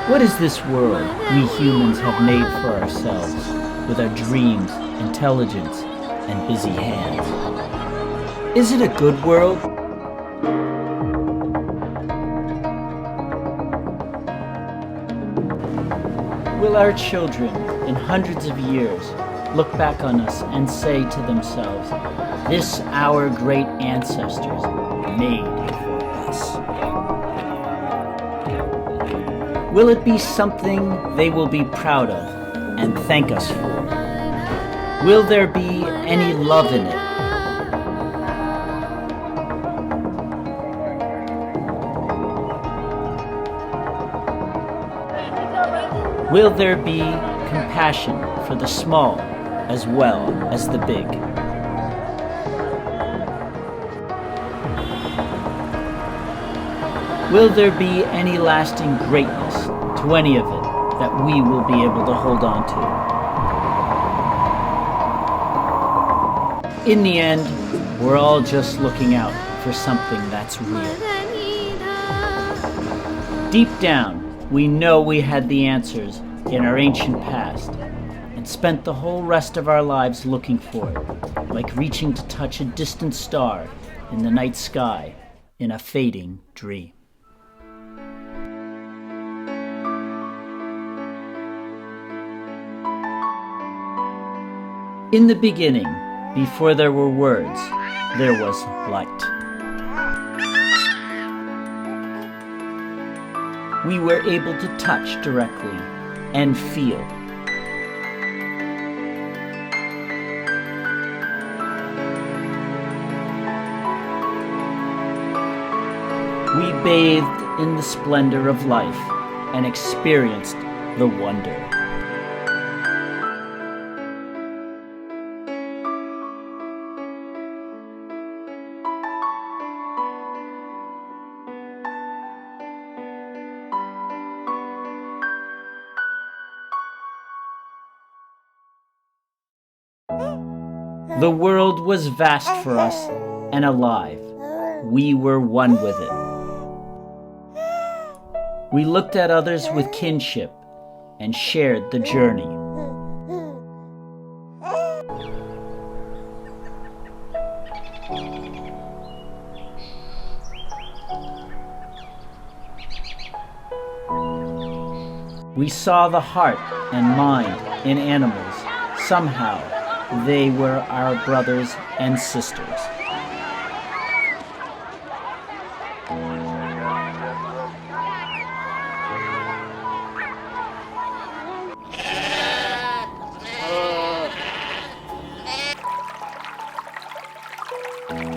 What is this world we humans have made for ourselves with our dreams, intelligence, and busy hands? Is it a good world? Will our children, in hundreds of years, look back on us and say to themselves, "This our great ancestors made for us"? Will it be something they will be proud of and thank us for? Will there be any love in it? Will there be compassion for the small as well as the big? Will there be any lasting greatness to any of it that we will be able to hold on to? In the end, we're all just looking out for something that's real. Deep down, we know we had the answers in our ancient past and spent the whole rest of our lives looking for it, like reaching to touch a distant star in the night sky in a fading dream. In the beginning, before there were words, there was light. We were able to touch directly and feel. We bathed in the splendor of life and experienced the wonder. The world was vast for us and alive. We were one with it. We looked at others with kinship and shared the journey. We saw the heart and mind in animals. Somehow, they were our brothers and sisters.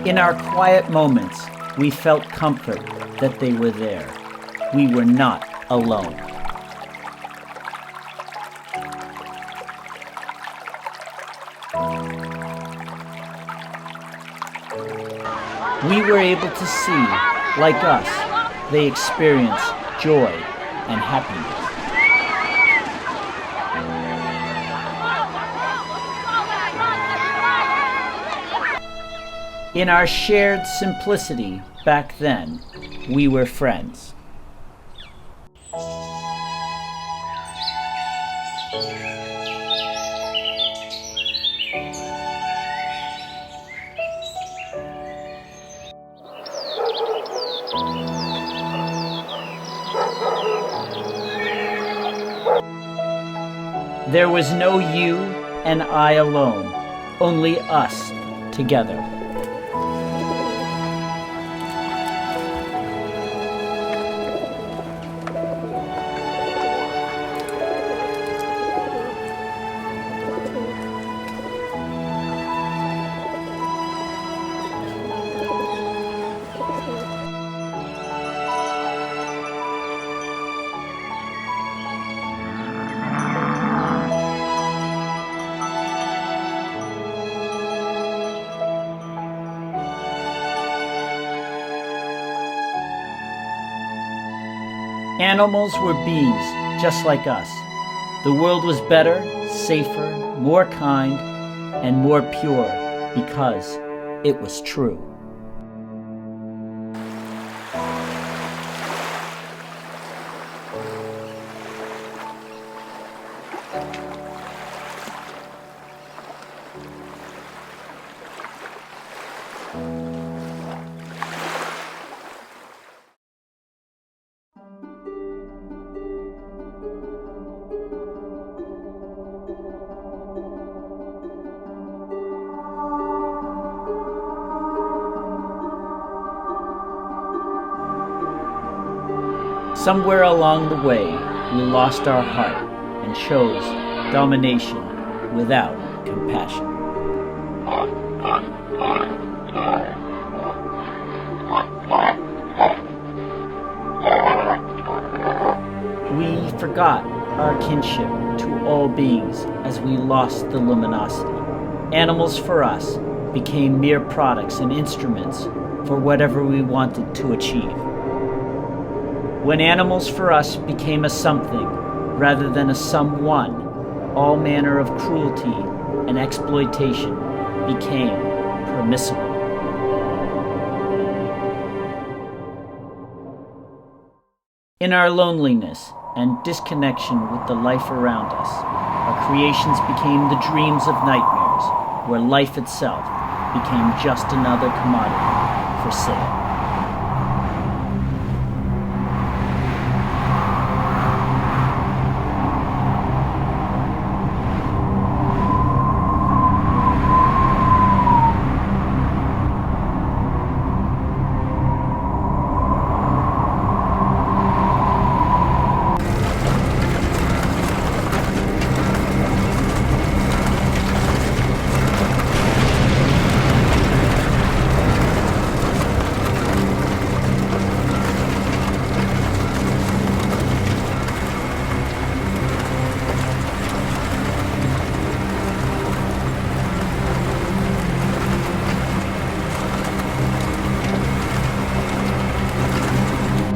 In our quiet moments, we felt comfort that they were there. We were not alone. We were able to see, like us, they experience joy and happiness. In our shared simplicity back then, we were friends. There was no you and I alone, only us together. Animals were beings just like us. The world was better, safer, more kind, and more pure because it was true. Somewhere along the way, we lost our heart and chose domination without compassion. We forgot our kinship to all beings as we lost the luminosity. Animals for us became mere products and instruments for whatever we wanted to achieve. When animals for us became a something rather than a someone, all manner of cruelty and exploitation became permissible. In our loneliness and disconnection with the life around us, our creations became the dreams of nightmares, where life itself became just another commodity for sale.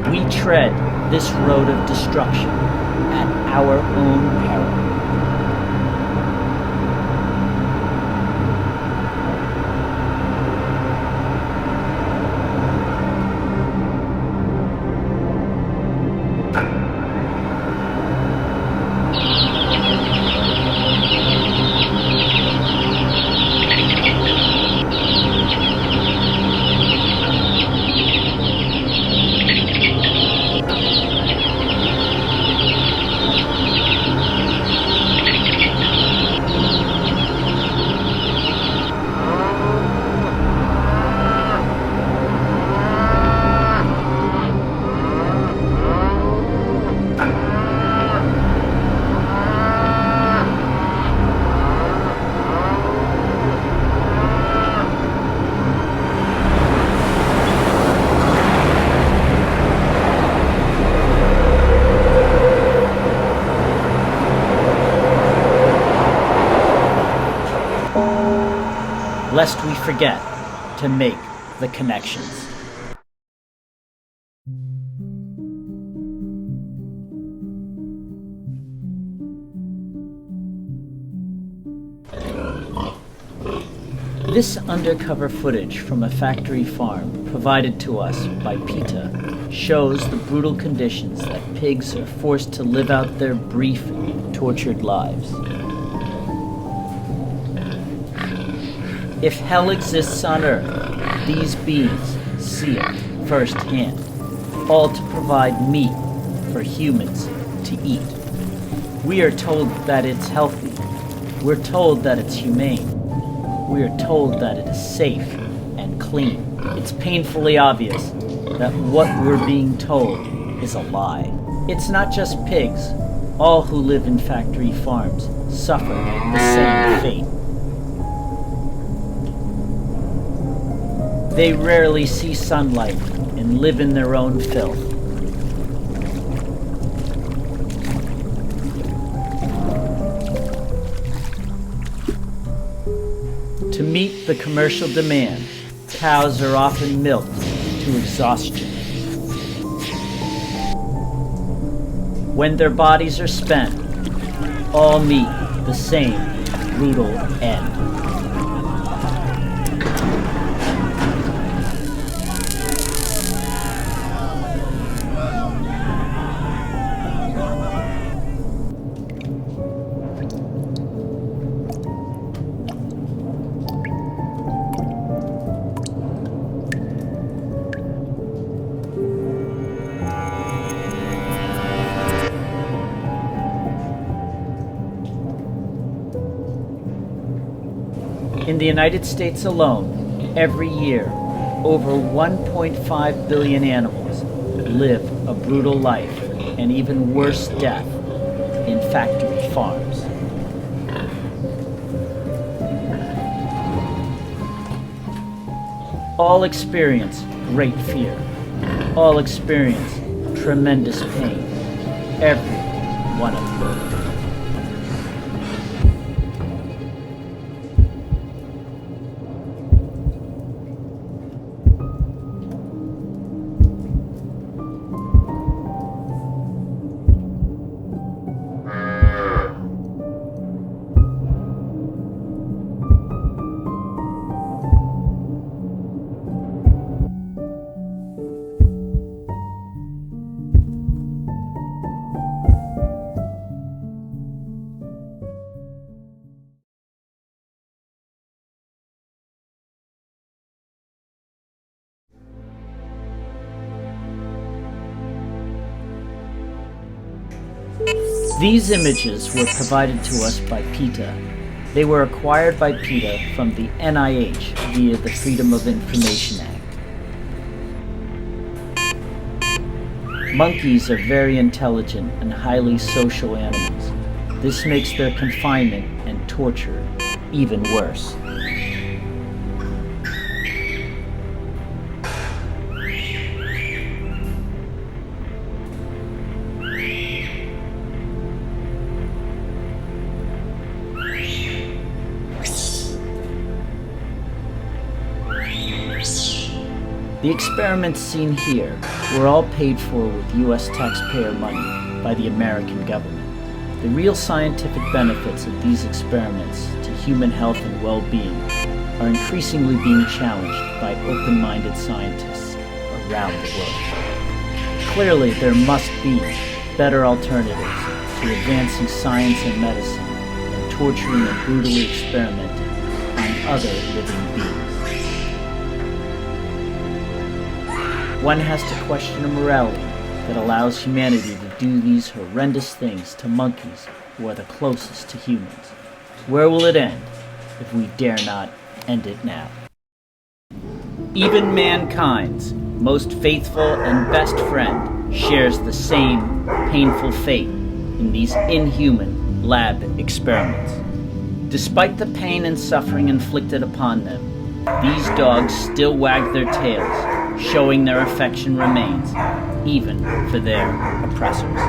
We tread this road of destruction at our own peril. Lest we forget to make the connections. This undercover footage from a factory farm provided to us by PETA shows the brutal conditions that pigs are forced to live out their brief, tortured lives. If hell exists on Earth, these beings see it firsthand, all to provide meat for humans to eat. We are told that it's healthy. We're told that it's humane. We are told that it is safe and clean. It's painfully obvious that what we're being told is a lie. It's not just pigs. All who live in factory farms suffer the same fate. They rarely see sunlight and live in their own filth. To meet the commercial demand, cows are often milked to exhaustion. When their bodies are spent, all meet the same brutal end. In the United States alone, every year, over 1.5 billion animals live a brutal life, and even worse death in factory farms. All experience great fear. All experience tremendous pain. Every one of them. These images were provided to us by PETA. They were acquired by PETA from the NIH via the Freedom of Information Act. Monkeys are very intelligent and highly social animals. This makes their confinement and torture even worse. The experiments seen here were all paid for with U.S. taxpayer money by the American government. The real scientific benefits of these experiments to human health and well-being are increasingly being challenged by open-minded scientists around the world. Clearly, there must be better alternatives to advancing science and medicine than torturing and brutally experimenting on other living beings. One has to question a morality that allows humanity to do these horrendous things to monkeys who are the closest to humans. Where will it end if we dare not end it now? Even mankind's most faithful and best friend shares the same painful fate in these inhuman lab experiments. Despite the pain and suffering inflicted upon them, these dogs still wag their tails, showing their affection remains, even for their oppressors.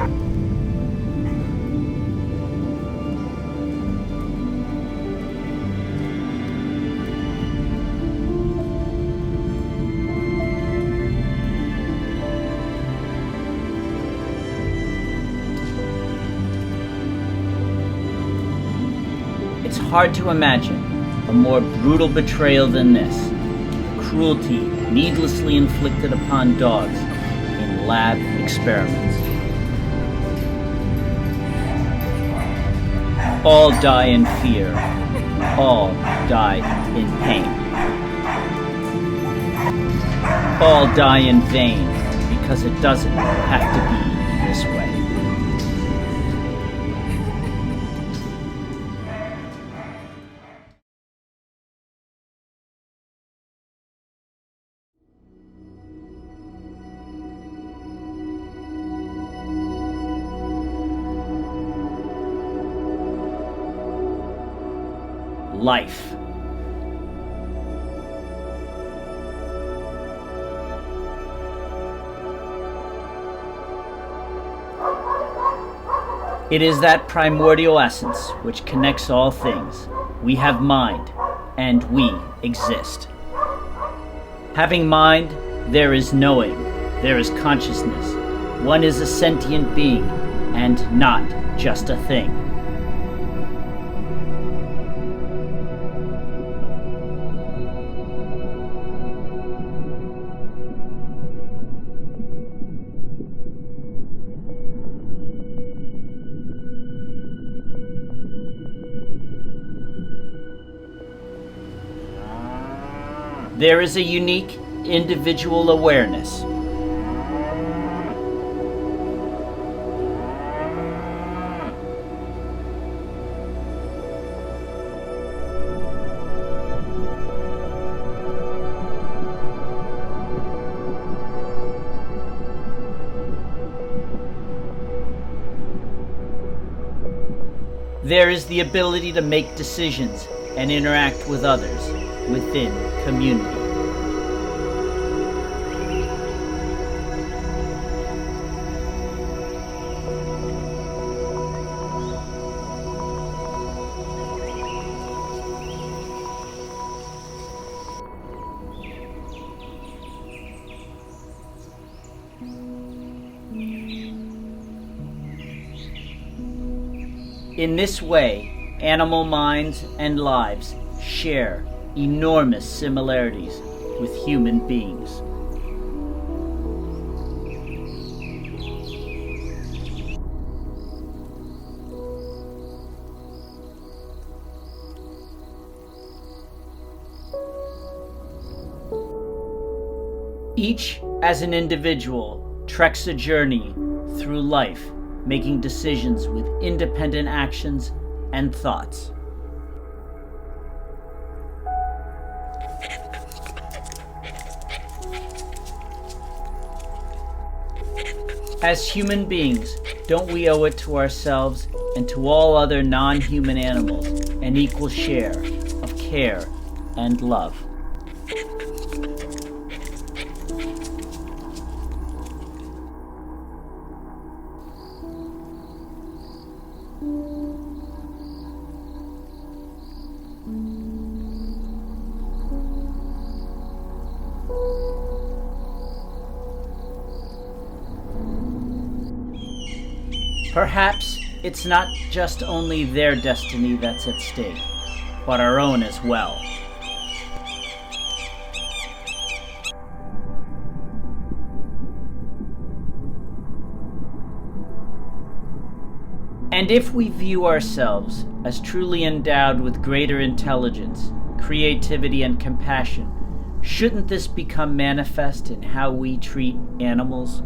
It's hard to imagine a more brutal betrayal than this. Cruelty needlessly inflicted upon dogs in lab experiments. All die in fear. All die in pain. All die in vain because it doesn't have to be this way. Life. It is that primordial essence which connects all things. We have mind, and we exist. Having mind, there is knowing, there is consciousness. One is a sentient being, and not just a thing. There is a unique individual awareness. There is the ability to make decisions and interact with others within community. In this way, animal minds and lives share enormous similarities with human beings. Each, as an individual, treks a journey through life, making decisions with independent actions and thoughts. As human beings, don't we owe it to ourselves and to all other non-human animals an equal share of care and love? Perhaps it's not just only their destiny that's at stake, but our own as well. And if we view ourselves as truly endowed with greater intelligence, creativity, and compassion, shouldn't this become manifest in how we treat animals?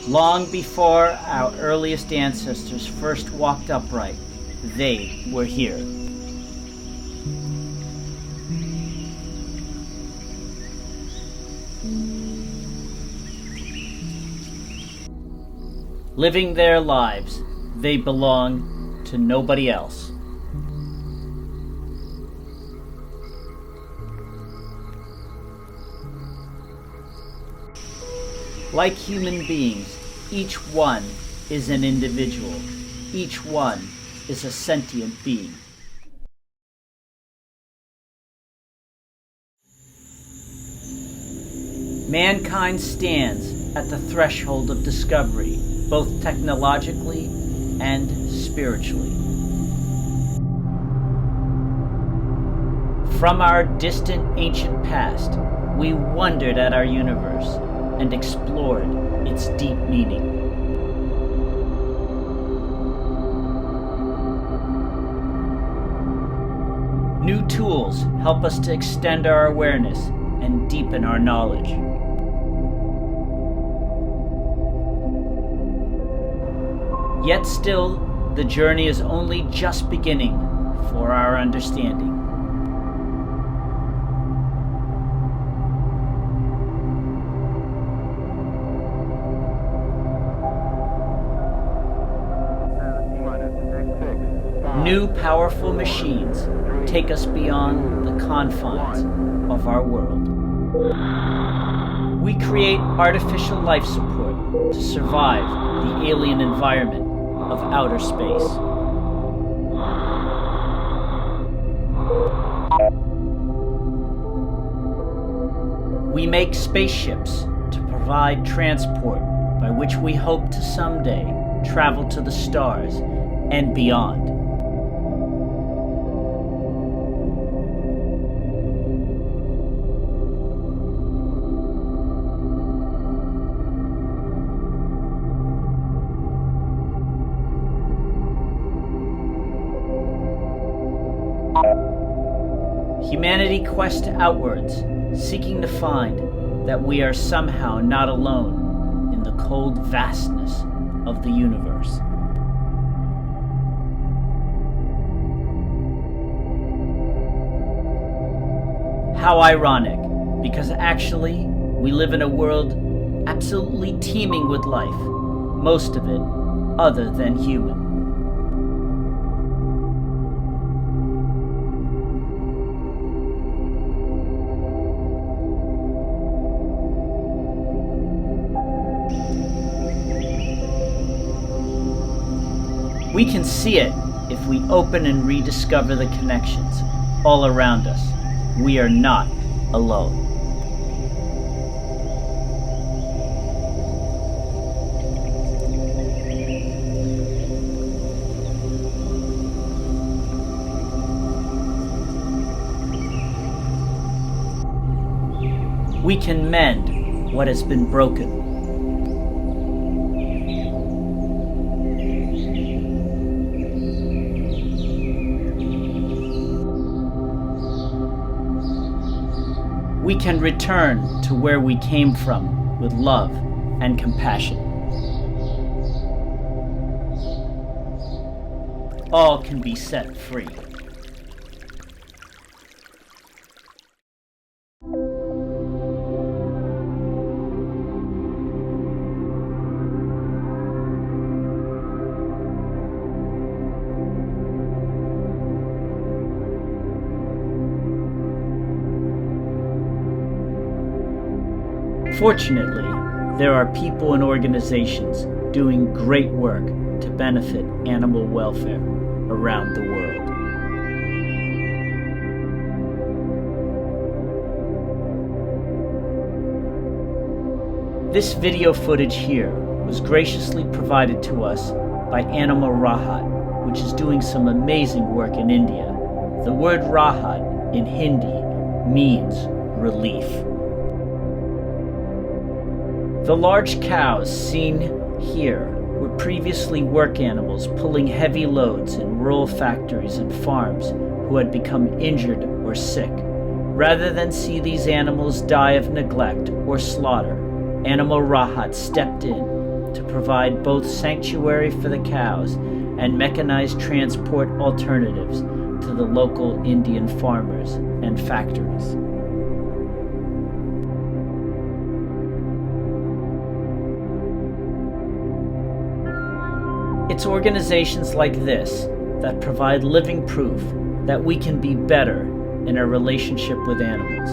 Long before our earliest ancestors first walked upright, they were here. Living their lives, they belong to nobody else. Like human beings, each one is an individual. Each one is a sentient being. Mankind stands at the threshold of discovery, both technologically and spiritually. From our distant ancient past, we wondered at our universe and explored its deep meaning. New tools help us to extend our awareness and deepen our knowledge. Yet still, the journey is only just beginning for our understanding. New powerful machines take us beyond the confines of our world. We create artificial life support to survive the alien environment of outer space. We make spaceships to provide transport by which we hope to someday travel to the stars and beyond. Humanity quests outwards, seeking to find that we are somehow not alone in the cold vastness of the universe. How ironic, because actually, we live in a world absolutely teeming with life, most of it other than human. We can see it if we open and rediscover the connections all around us. We are not alone. We can mend what has been broken. We can return to where we came from with love and compassion. All can be set free. Fortunately, there are people and organizations doing great work to benefit animal welfare around the world. This video footage here was graciously provided to us by Animal Rahat, which is doing some amazing work in India. The word Rahat in Hindi means relief. The large cows seen here were previously work animals pulling heavy loads in rural factories and farms who had become injured or sick. Rather than see these animals die of neglect or slaughter, Animal Rahat stepped in to provide both sanctuary for the cows and mechanized transport alternatives to the local Indian farmers and factories. It's organizations like this that provide living proof that we can be better in our relationship with animals.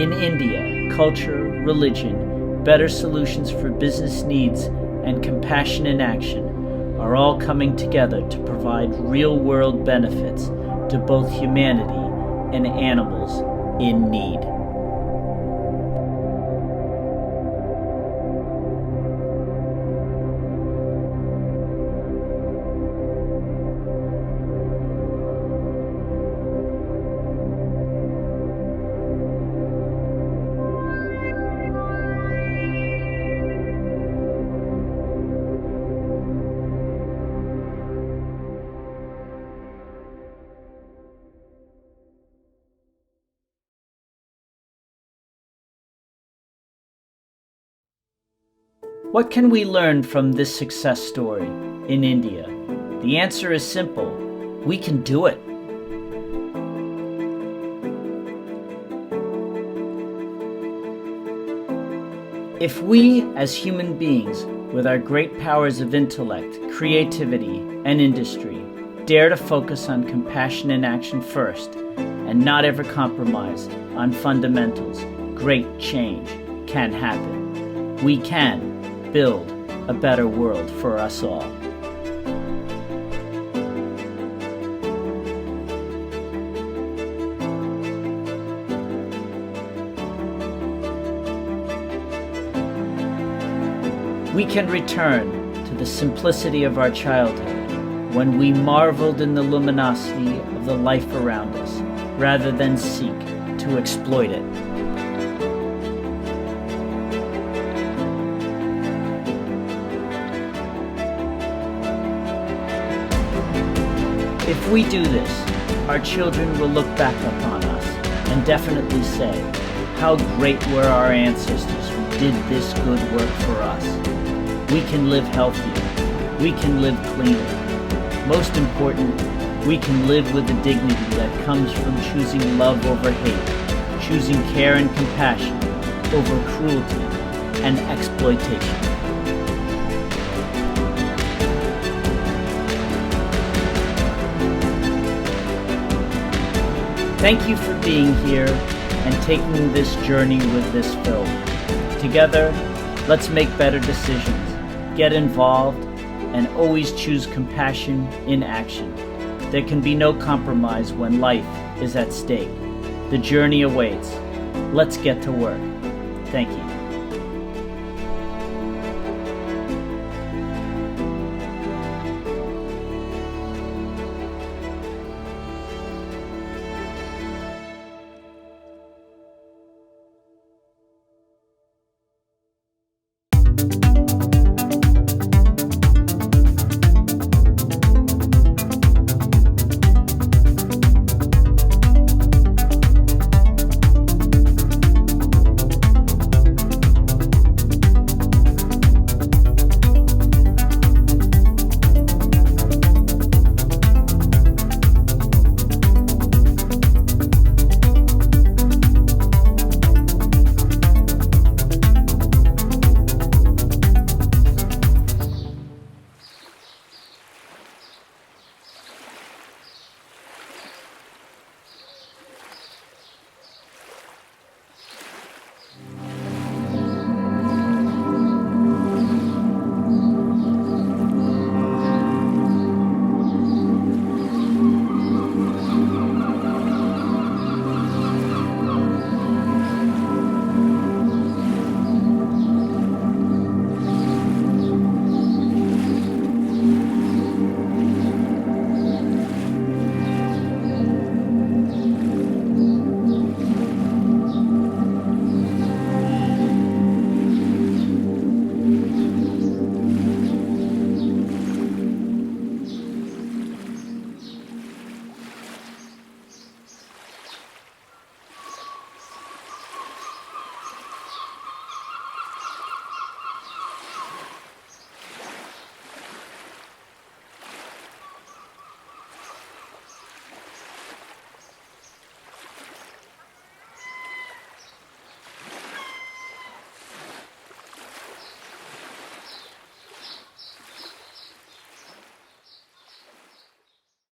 In India, culture, religion, better solutions for business needs, and compassion in action are all coming together to provide real-world benefits to both humanity and animals in need. What can we learn from this success story in India? The answer is simple. We can do it. If we, as human beings, with our great powers of intellect, creativity, and industry, dare to focus on compassion and action first, and not ever compromise on fundamentals, great change can happen. We can build a better world for us all. We can return to the simplicity of our childhood when we marveled in the luminosity of the life around us rather than seek to exploit it. If we do this, our children will look back upon us and definitely say, how great were our ancestors who did this good work for us. We can live healthier. We can live cleaner. Most important, we can live with the dignity that comes from choosing love over hate, choosing care and compassion over cruelty and exploitation. Thank you for being here and taking this journey with this film. Together, let's make better decisions, get involved, and always choose compassion in action. There can be no compromise when life is at stake. The journey awaits. Let's get to work. Thank you.